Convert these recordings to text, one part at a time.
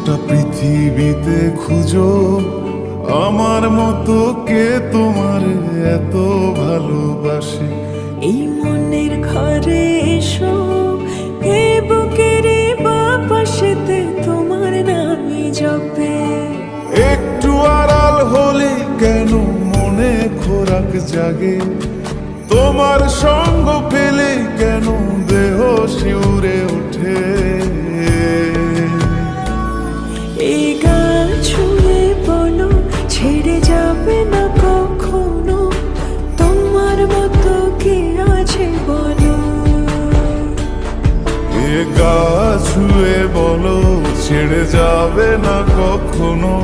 গোটা পৃথিবীতে খুঁজো আমার মতো কে তোমার এত ভালোবাসে। এই মনের ঘরে এসো, এ বুকের বাপাশেতে তোমার নামই জপে। একটু আড়াল হলে কেন মনে খোরাক জাগে, তোমার সঙ্গ পেলে কেন দেহ শিউরে ওঠে। এই গান ছুঁয়ে বলো ছেড়ে যাবে না কখনো, তোমার মতো কে আছে বলো। এ গা ছুঁয়ে বলো ছেড়ে যাবে না কখনো,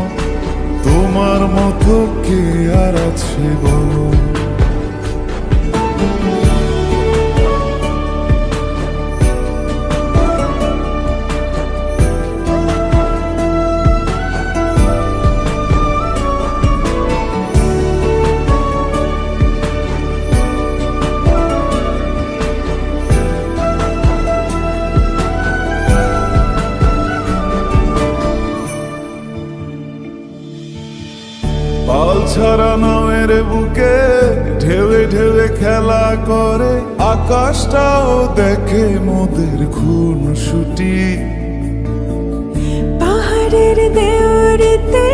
তোমার মতো কে আর আছে বলো। পাল ছাড়া নামের বুকে ঢেউে ঢেউে খেলা করে, আকাশটাও দেখে মোদের খুন ছুটি। পাহাড়ের দেওয়ারিতে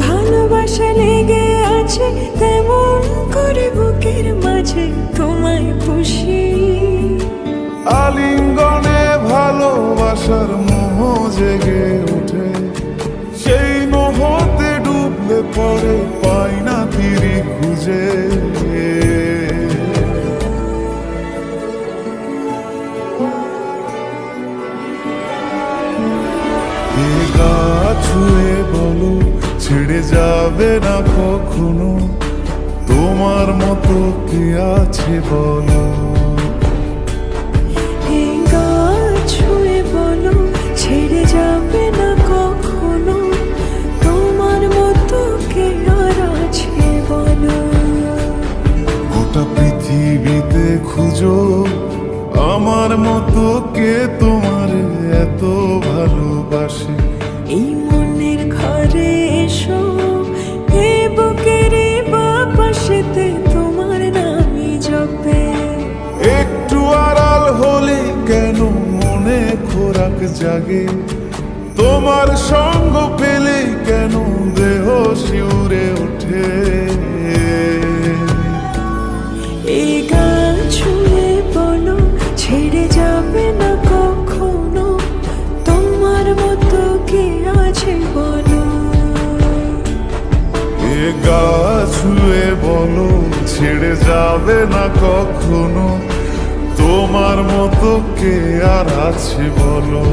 ভালোবাসা লেগে আছে, তেমন করে বুকের মাঝে তোমায় পুষি। আলিঙ্গনে ভালোবাসার মোহ জেগে ওঠে, সেই মোহতে ডুবলে পরে পাই না তীরি খুঁজে। এ গা ছুঁয়ে বলো ছেড়ে যাবে না কখনো, তোমার মতো কে আছে বলো। এই গান ছুঁয়ে বলো ছেড়ে যাবে না কখনো, তোমার মতো কে আর আছে বলো। গোটা পৃথিবীতে খুঁজো আমার মতো কে তোমার এত ভালোবাসে। এই মনের ঘরে এসো, এ বুকের বাপাশেতে তোমার নামই জপে। একটু আড়াল হলে কেন মনে খোরাক জাগে, তোমার সঙ্গ পেলে কেন দেহ শিউরে ওঠে। এই গান ছুঁয়ে বলো ছেড়ে যাবে না কখনো, তোমার মতো কে আছে বলো। এ গা ছুঁয়ে বলো ছেড়ে যাবে না কখনো, তোমার মতো কে আর আছে বলো।